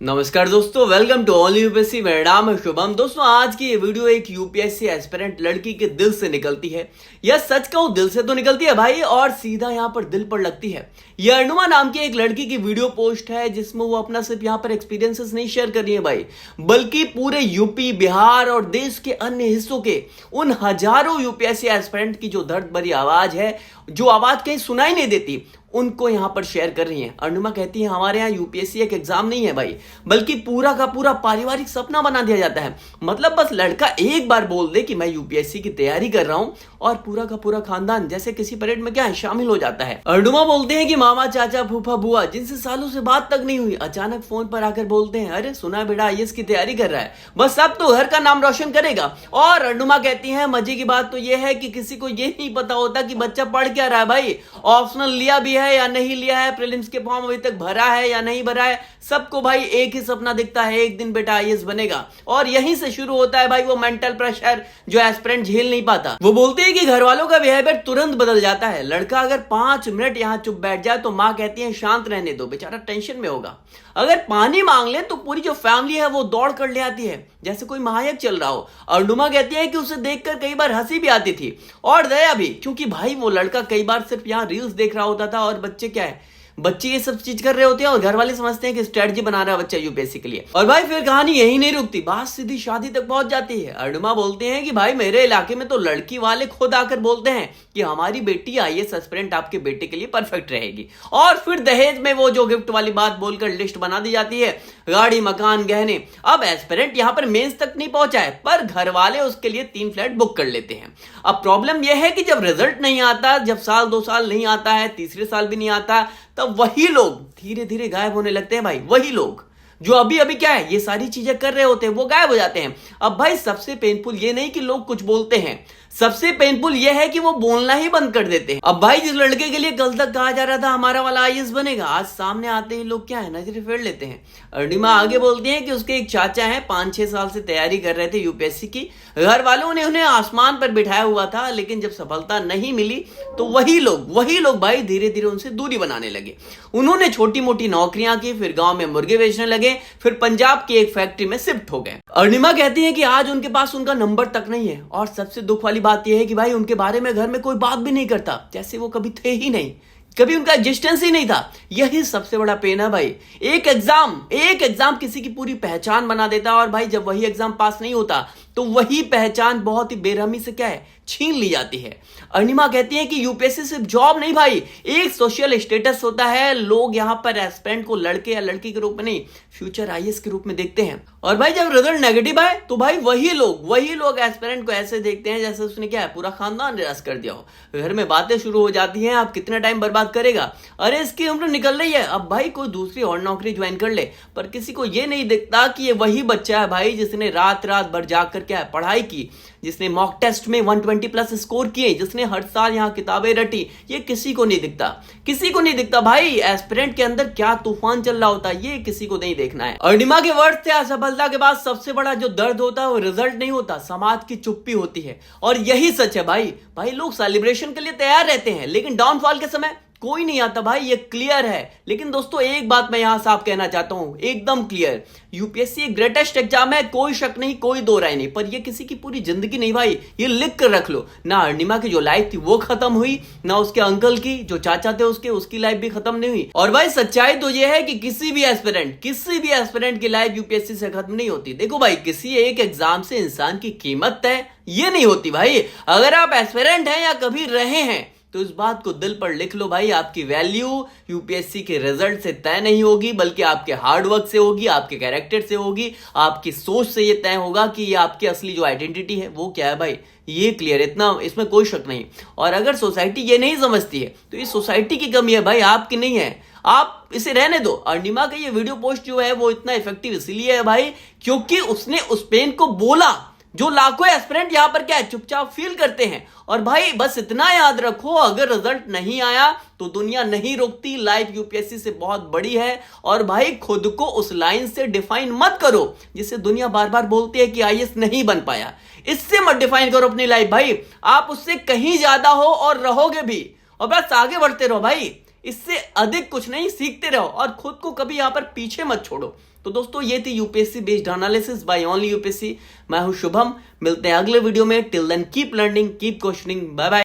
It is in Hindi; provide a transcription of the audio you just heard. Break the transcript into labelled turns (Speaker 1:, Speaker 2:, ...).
Speaker 1: नमस्कार दोस्तों, वेलकम टू ऑल यूपीएससी। मेरा नाम है शुभम। दोस्तों, आज की ये वीडियो एक यूपीएससी एस्पिरेंट लड़की के दिल से निकलती है। यह सच कहूं, दिल से तो निकलती है भाई, और सीधा यहाँ पर दिल पर लगती है। यह अर्नुमा नाम की एक लड़की की वीडियो पोस्ट है, जिसमें वो अपना सिर्फ यहाँ पर एक्सपीरियंसेस नहीं शेयर कर रही है भाई, बल्कि पूरे यूपी, बिहार और देश के अन्य हिस्सों के उन हजारों यूपीएससी एस्पिरेंट की जो दर्द भरी आवाज है, जो आवाज कहीं सुनाई नहीं देती, उनको यहां पर शेयर कर रही हैं। अर्नुमा कहती है, हमारे यहाँ यूपीएससी एक एग्जाम नहीं है भाई, बल्कि पूरा का पूरा पारिवारिक सपना बना दिया जाता है। मतलब बस लड़का एक बार बोल दे कि मैं यूपीएससी की तैयारी कर रहा हूं, और पूरा का पूरा खानदान जैसे किसी परेड में क्या है, शामिल हो जाता है। अर्नुमा बोलते हैं कि मामा, चाचा, फूफा, बुआ, जिनसे सालों से बात तक नहीं हुई, अचानक फोन पर आकर बोलते हैं, अरे सुना बेटा आईएएस की तैयारी कर रहा है, बस अब तो घर का नाम रोशन करेगा। और अर्नुमा कहती है, मजे की बात तो यह है कि किसी को यह नहीं पता होता कि बच्चा पढ़ क्या रहा है भाई, ऑप्शनल लिया भी है या नहीं लिया है, प्रीलिम्स के फॉर्म अभी तक भरा है या नहीं भरा है, सबको भाई एक ही सपना दिखता है, एक दिन बेटा आईएएस बनेगा। और यहीं से शुरू होता है भाई वो मेंटल प्रेशर जो एस्पिरेंट झेल नहीं पाता। वो बोलते हैं कि घर वालों का बिहेवियर तुरंत बदल जाता है। लड़का अगर 5 मिनट यहां चुप बैठ जाए तो मां कहती है शांत रहने दो, बेचारा टेंशन में होगा। अगर पानी मांग ले तो पूरी जो फैमिली है वो दौड़ कर ले आती है, जैसे कोई महायज्ञ चल रहा हो। अर्नुमा कहती है कि उसे देखकर कई बार हंसी भी आती थी और दया भी, क्योंकि भाई वो लड़का कई बार सिर्फ यहां रील्स देख रहा होता था, और बच्चे क्या है, बच्चे ये सब चीज कर रहे होते हैं, और घर वाले समझते हैं कि स्ट्रेटजी बना रहा है बच्चा यूपीएससी के लिए। और भाई फिर कहानी यही नहीं रुकती, बात सीधी शादी तक पहुंच जाती है। अर्नुमा बोलते हैं कि भाई मेरे इलाके में तो लड़की वाले खुद आकर बोलते हैं कि हमारी बेटी आईएएस एस्पिरेंट आपके बेटे के लिए परफेक्ट रहेगी। और फिर दहेज में वो जो गिफ्ट वाली बात बोलकर लिस्ट बना दी जाती है, गाड़ी, मकान, गहने। अब एस्पिरेंट यहां पर मेंस तक नहीं पहुंचा है, पर घर वाले उसके लिए 3 फ्लैट बुक कर लेते हैं। अब प्रॉब्लम यह है कि जब रिजल्ट नहीं आता, जब साल 2 साल नहीं आता है, तीसरे साल भी नहीं आता, तब वही लोग धीरे धीरे गायब होने लगते हैं भाई। वही लोग जो अभी अभी क्या है, ये सारी चीजें कर रहे होते हैं, वो गायब हो जाते हैं। अब भाई सबसे पेनफुल ये नहीं कि लोग कुछ बोलते हैं, सबसे पेनफुल ये है कि वो बोलना ही बंद कर देते हैं। अब भाई जिस लड़के के लिए कल तक कहा जा रहा था हमारा वाला आईएएस बनेगा, आज सामने आते ही लोग क्या है, नजरें फेर लेते हैं। अर्निमा आगे बोलती हैं कि उसके एक चाचा हैं, 5-6 साल से तैयारी कर रहे थे यूपीएससी की। घर वालों ने उन्हें आसमान पर बिठाया हुआ था, लेकिन जब सफलता नहीं मिली तो वही लोग भाई धीरे धीरे उनसे दूरी बनाने लगे। उन्होंने छोटी मोटी नौकरियां की, फिर गांव में मुर्गे बेचने लगे, फिर पंजाब की एक फैक्ट्री में शिफ्ट हो गए। अर्निमा कहती है कि आज उनके पास उनका नंबर तक नहीं है, और सबसे दुख वाली बात यह है कि भाई उनके बारे में घर में कोई बात भी नहीं करता, जैसे वो कभी थे ही नहीं, कभी उनका एग्जिस्टेंस ही नहीं था। यही सबसे बड़ा पेन है भाई। एक एग्जाम किसी की पूरी पहचान बना देता है, और भाई जब वही एग्जाम पास नहीं होता तो वही पहचान बहुत ही बेरहमी से क्या है, छीन ली जाती है। अर्निमा कहती है कि यूपीएससी सिर्फ जॉब नहीं भाई, एक सोशल स्टेटस होता है। लोग यहां पर एस्पिरेंट को लड़के या लड़की के रूप में नहीं, फ्यूचर आईएएस के रूप में देखते हैं। और भाई जब रिजल्ट नेगेटिव आए तो भाई वही लोग एस्पिरेंट को ऐसे देखते हैं जैसे उसने क्या है, पूरा खानदान निराश कर दिया हो। घर में बातें शुरू हो जाती हैं, आप कितना टाइम बर्बाद करेगा, अरे इसकी उम्र निकल रही है, अब भाई कोई दूसरी और नौकरी ज्वाइन कर ले। पर किसी को यह नहीं दिखता कि ये वही बच्चा है भाई, जिसने रात भर जाकर क्या है, पढ़ाई की, जिसने मॉक टेस्ट में 120+ स्कोर किए, जिसने हर साल यहां किताबें रटी। ये किसी को नहीं दिखता भाई। एस्पिरेंट के अंदर क्या तूफान चल रहा होता है, ये किसी को नहीं देखना है। अर्निमा के वर्ड थे, असफलता के बाद सबसे बड़ा जो दर्द होता है वो रिजल्ट नहीं होता, समाज की चुप्पी होती है। और यही सच है भाई लोग सेलिब्रेशन के लिए तैयार रहते हैं, लेकिन डाउनफॉल के समय कोई नहीं आता भाई, ये क्लियर है। लेकिन दोस्तों एक बात मैं यहां साफ कहना चाहता हूं, एकदम क्लियर, यूपीएससी एक ग्रेटेस्ट एग्जाम है, कोई शक नहीं, कोई दो राय नहीं, पर ये किसी की पूरी जिंदगी नहीं भाई, ये लिख कर रख लो। ना अर्निमा की जो लाइफ थी वो खत्म हुई, ना उसके अंकल की जो चाचा थे उसकी लाइफ भी खत्म नहीं हुई। और भाई सच्चाई तो ये है कि किसी भी एस्पिरेंट की लाइफ यूपीएससी से खत्म नहीं होती। देखो भाई, किसी एक एग्जाम से इंसान की कीमत तय ये नहीं होती भाई। अगर आप एस्पिरेंट हैं या कभी रहे हैं तो इस बात को दिल पर लिख लो भाई, आपकी वैल्यू यूपीएससी के रिजल्ट से तय नहीं होगी, बल्कि आपके हार्डवर्क से होगी, आपके कैरेक्टर से होगी, आपकी सोच से ये तय होगा कि ये आपकी असली जो आइडेंटिटी है वो क्या है भाई। ये क्लियर, इतना इसमें कोई शक नहीं। और अगर सोसाइटी ये नहीं समझती है तो ये सोसाइटी की कमी है भाई, आपकी नहीं है, आप इसे रहने दो। अर्निमा का ये वीडियो पोस्ट जो है वो इतना इफेक्टिव इसलिए है भाई क्योंकि उसने उस पेन को बोला जो लाखों एस्पिरेंट यहां पर क्या है, चुपचाप फील करते हैं। और भाई बस इतना याद रखो, अगर रिजल्ट नहीं आया तो दुनिया नहीं रुकती, लाइफ यूपीएससी से बहुत बड़ी है। और भाई खुद को उस लाइन से डिफाइन मत करो जिससे दुनिया बार बार बोलती है कि आईएएस नहीं बन पाया, इससे मत डिफाइन करो अपनी लाइफ भाई, आप उससे कहीं ज्यादा हो और रहोगे भी। और बस आगे बढ़ते रहो भाई, इससे अधिक कुछ नहीं, सीखते रहो और खुद को कभी यहां पर पीछे मत छोड़ो। तो दोस्तों ये थी UPSC based analysis by only UPSC. मैं हूं शुभम, मिलते हैं अगले वीडियो में। Till then keep learning, keep questioning, bye bye.